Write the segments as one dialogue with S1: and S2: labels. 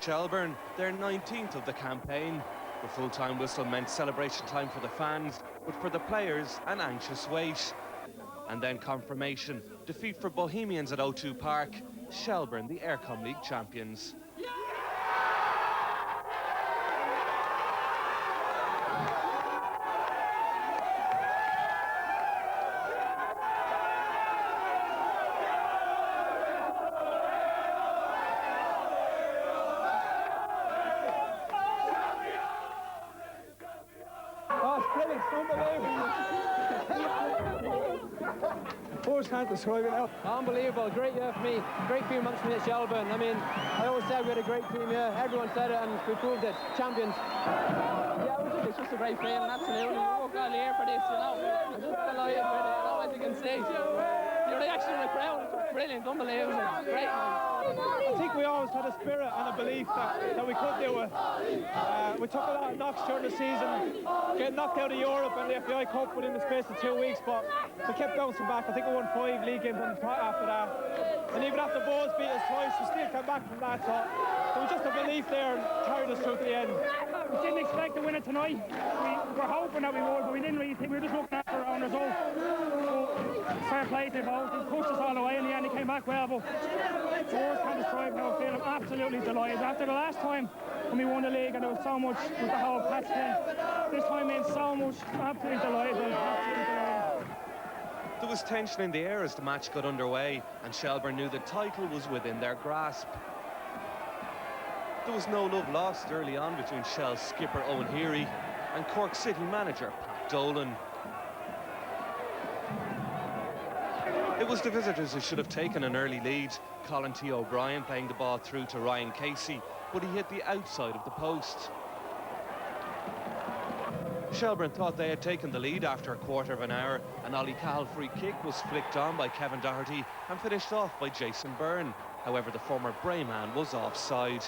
S1: Shelbourne, their 19th of the campaign. The full-time whistle meant celebration time for the fans, but for the players, an anxious wait. And then confirmation, defeat for Bohemians at O2 Park, Shelbourne the Aircom League champions.
S2: Words can't describe it now.
S3: Unbelievable, great year for me, great few months for me at Shelbourne. I mean, I always said we had a great team here, everyone said it and we proved it, champions. Yeah, it's just a great feeling, absolutely. We worked all year for this, you know. I'm just delighted with it, you know, as you can see. The reaction of the crowd is brilliant, unbelievable, great, man.
S2: I think we always had a spirit and a belief that we could do it. We took a lot of knocks during the season, getting knocked out of Europe and the FAI Cup within the space of 2 weeks, but we kept bouncing back. I think we won 5 league games on the trot after that. And even after Bows beat us twice, we still came back from that. So there was just a belief there and carried us through to the end.
S4: We didn't expect to win it tonight. We were hoping that we would, but we didn't really think. We were just looking after our own result. Fair play to both. They pushed us all the way in the end. They came back well, but the words can't describe how I feel. I'm absolutely delighted. After the last time when we won the league and there was so much with the whole patch thing, this time means so much. Absolutely delighted. Absolutely delighted.
S1: There was tension in the air as the match got underway, and Shelbourne knew the title was within their grasp. There was no love lost early on between Shell's skipper Owen Heary and Cork City manager Pat Dolan. It was the visitors who should have taken an early lead. Colin T. O'Brien playing the ball through to Ryan Casey, but he hit the outside of the post. Shelbourne thought they had taken the lead after a quarter of an hour. An Ollie Cahill free kick was flicked on by Kevin Doherty and finished off by Jason Byrne. However, the former Bray man was offside.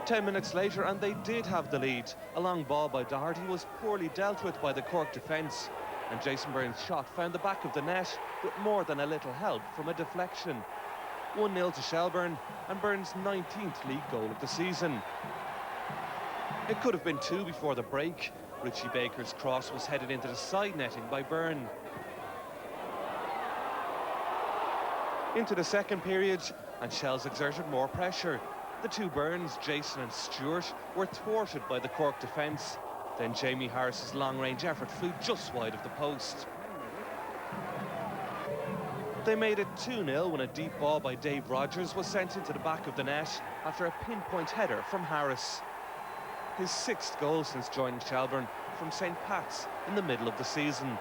S1: 10 minutes later, and they did have the lead. A long ball by Doherty was poorly dealt with by the Cork defence, and Jason Byrne's shot found the back of the net with more than a little help from a deflection. 1-0 to Shelbourne, and Byrne's 19th league goal of the season. It could have been 2 before the break. Richie Baker's cross was headed into the side netting by Byrne. Into the second period, and Shells exerted more pressure. The two Byrnes, Jason and Stewart, were thwarted by the Cork defence. Then Jamie Harris's long-range effort flew just wide of the post. They made it 2-0 when a deep ball by Dave Rogers was sent into the back of the net after a pinpoint header from Harris. His 6th goal since joining Shelbourne from St. Pat's in the middle of the season.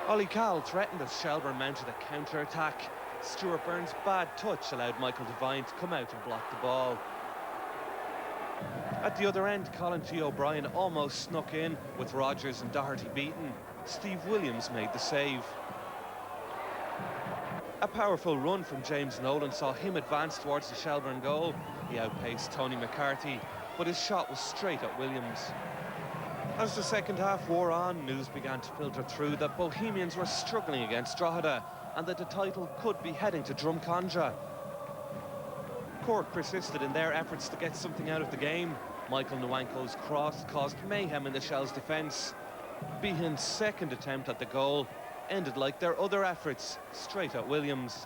S1: Ollie Cahill threatened as Shelbourne mounted a counter-attack. Stuart Byrne's bad touch allowed Michael Devine to come out and block the ball. At the other end, Colin T. O'Brien almost snuck in with Rogers and Doherty beaten. Steve Williams made the save. A powerful run from James Nolan saw him advance towards the Shelbourne goal. He outpaced Tony McCarthy, but his shot was straight at Williams. As the second half wore on, news began to filter through that Bohemians were struggling against Drogheda and that the title could be heading to Drumcondra. Cork persisted in their efforts to get something out of the game. Michael Nwanko's cross caused mayhem in the Shells' defence. Behan's second attempt at the goal ended like their other efforts, straight at Williams.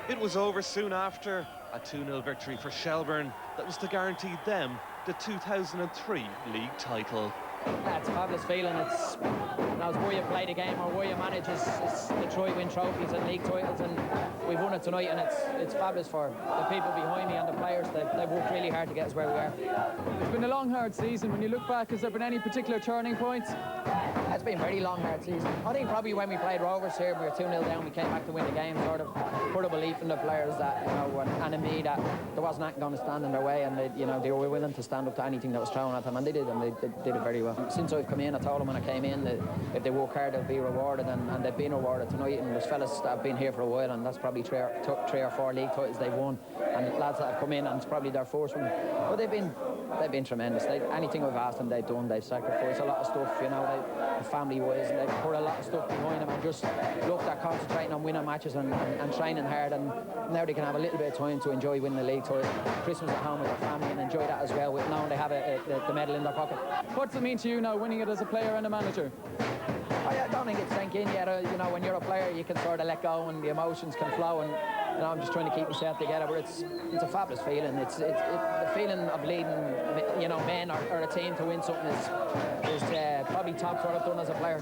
S1: It was over soon after, a 2-0 victory for Shelbourne that was to guarantee them the 2003 league title.
S3: Yeah, it's a fabulous feeling. It's where you play the game or where you manage is the try win trophies and league titles, and we've won it tonight, and it's fabulous for the people behind me and the players. They've worked really hard to get us where we are.
S5: It's been a long, hard season. When you look back, has there been any particular turning points?
S3: It's been a very long, hard season. I think probably when we played Rovers here, we were 2-0 down, we came back to win the game, sort of put a belief in the players that, you know, and in me that there wasn't anything going to stand in their way, and they were willing to stand up to anything that was thrown at them, and they did, and they did it very well. Since I've come in, I told them when I came in that if they work hard, they'll be rewarded, and they've been rewarded tonight, and there's fellas that have been here for a while, and that's probably three or four league titles they've won, and lads that have come in, and it's probably their first one. But they've been tremendous. Anything I've asked them, they've done. They've sacrificed a lot of stuff, you know. The family-wise, and they've put a lot of stuff behind them and just looked at concentrating on winning matches and training hard, and now they can have a little bit of time to enjoy winning the league, to Christmas at home with their family, and enjoy that as well, with knowing they have the medal in their pocket.
S5: What does it mean to you now, winning it as a player and a manager?
S3: I don't think it's sank in yet. You know, when you're a player, you can sort of let go and the emotions can flow, and you know, I'm just trying to keep myself together. But it's a fabulous feeling. It's the feeling of leading, you know, men or a team to win something is probably tops what I've done as a player.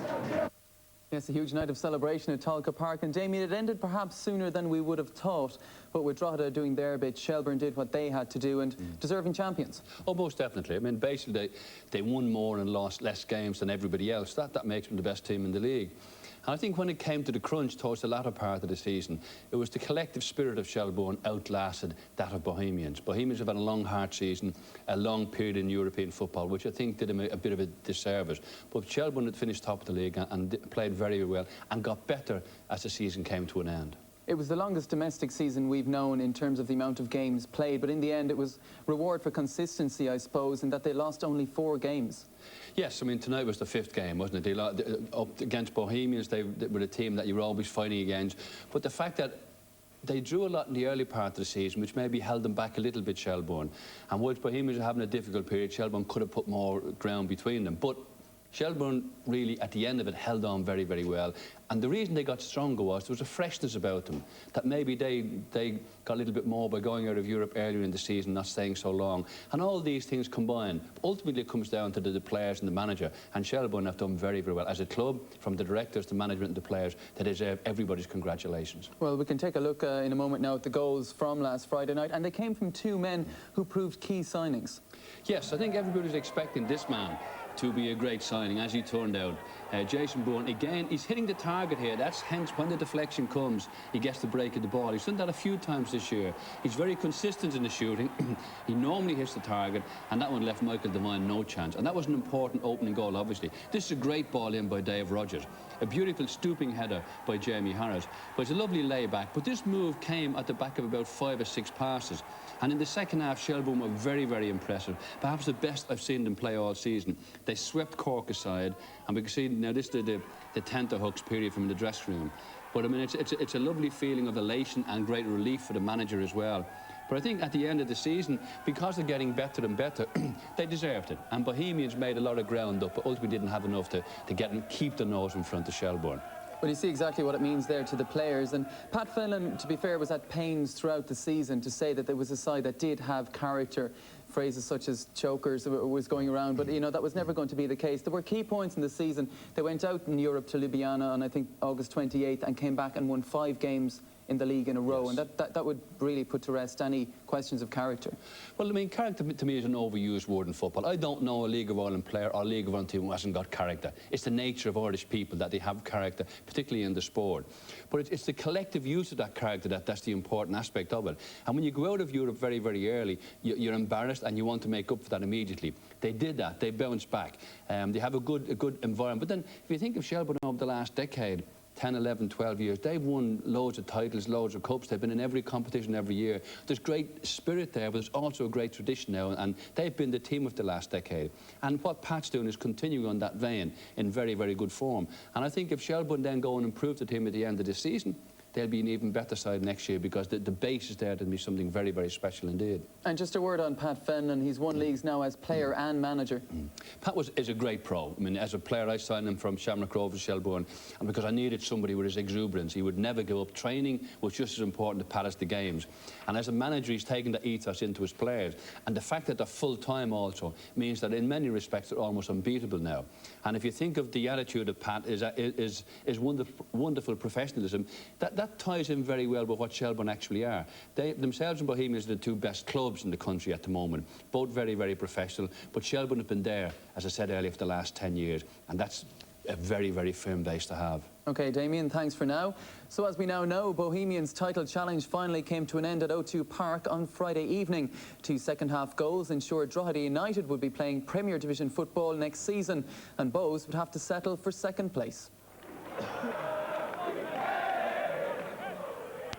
S5: Yes, a huge night of celebration at Tolka Park, and Damien, it ended perhaps sooner than we would have thought, but with Drogheda doing their bit, Shelbourne did what they had to do, and deserving champions.
S6: Oh, most definitely. I mean, basically, they won more and lost less games than everybody else. That makes them the best team in the league. And I think when it came to the crunch towards the latter part of the season, it was the collective spirit of Shelbourne outlasted that of Bohemians. Bohemians have had a long, hard season, a long period in European football, which I think did them a bit of a disservice. But Shelbourne had finished top of the league and played very well and got better as the season came to an end.
S5: It was the longest domestic season we've known in terms of the amount of games played, but in the end it was reward for consistency, I suppose, in that they lost only 4 games.
S6: Yes, I mean, tonight was the 5th game, wasn't it? Up against Bohemians, they were a team that you were always fighting against. But the fact that they drew a lot in the early part of the season, which maybe held them back a little bit, Shelbourne. And whilst Bohemians were having a difficult period, Shelbourne could have put more ground between them. But Shelbourne really, at the end of it, held on very, very well. And the reason they got stronger was there was a freshness about them, that maybe they got a little bit more by going out of Europe earlier in the season, not staying so long. And all these things combined, ultimately it comes down to the players and the manager. And Shelbourne have done very, very well. As a club, from the directors, the management and the players, they deserve everybody's congratulations.
S5: Well, we can take a look in a moment now at the goals from last Friday night, and they came from 2 men who proved key signings.
S6: Yes, I think everybody's expecting this man to be a great signing, as he turned out. Jason Bourne, again, he's hitting the target here. That's hence when the deflection comes, he gets the break of the ball. He's done that a few times this year. He's very consistent in the shooting. He normally hits the target, and that one left Michael Devine no chance. And that was an important opening goal, obviously. This is a great ball in by Dave Rogers. A beautiful stooping header by Jamie Harris. But it's a lovely layback. But this move came at the back of about 5 or 6 passes. And in the second half, Shelbourne were very, very impressive. Perhaps the best I've seen them play all season. They swept Cork aside, and we can see now this is the tenterhooks period from the dressing room. But I mean, it's a lovely feeling of elation and great relief for the manager as well. But I think at the end of the season, because they're getting better and better, they deserved it. And Bohemians made a lot of ground up, but ultimately didn't have enough to get and keep the nose in front of Shelbourne.
S5: Well, you see exactly what it means there to the players. And Pat Fenlon, to be fair, was at pains throughout the season to say that there was a side that did have character. Phrases such as chokers was going around, but you know, that was never going to be the case. There were key points in the season. They went out in Europe to Ljubljana on, I think, August 28th and came back and won 5 games in the league in a row, yes. And that would really put to rest any questions of character. Well,
S6: I mean, character to me is an overused word in football. I don't know a League of Ireland player or a League of Ireland team who hasn't got character. It's the nature of Irish people that they have character, particularly in the sport. But it's the collective use of that character that's the important aspect of it. And when you go out of Europe very, very early, you're embarrassed and you want to make up for that immediately. They did that. They bounced back. They have a good environment. But then, if you think of Shelbourne over the last decade, 10, 11, 12 years, they've won loads of titles, loads of cups. They've been in every competition every year. There's great spirit there, but there's also a great tradition now, and they've been the team of the last decade. And what Pat's doing is continuing on that vein in very, very good form. And I think if Shelbourne then go and improve the team at the end of this season, they'll be an even better side next year, because the base is there to be something very, very special indeed.
S5: And just a word on Pat Fenlon. He's won leagues now as player and manager.
S6: Pat is a great pro. I mean, as a player, I signed him from Shamrock Rovers, Shelbourne, and because I needed somebody with his exuberance. He would never give up. Training was just as important to Pat as the games. And as a manager, he's taken the ethos into his players. And the fact that they're full-time also means that in many respects they're almost unbeatable now. And if you think of the attitude of Pat is wonderful professionalism, that ties in very well with what Shelbourne actually are. They themselves and Bohemians are the 2 best clubs in the country at the moment. Both very, very professional. But Shelbourne have been there, as I said earlier, for the last 10 years. And that's a very, very firm base to have.
S5: OK, Damien, thanks for now. So as we now know, Bohemians' title challenge finally came to an end at O2 Park on Friday evening. 2 second-half goals ensured Drogheda United would be playing Premier Division football next season, and Bohs would have to settle for 2nd place.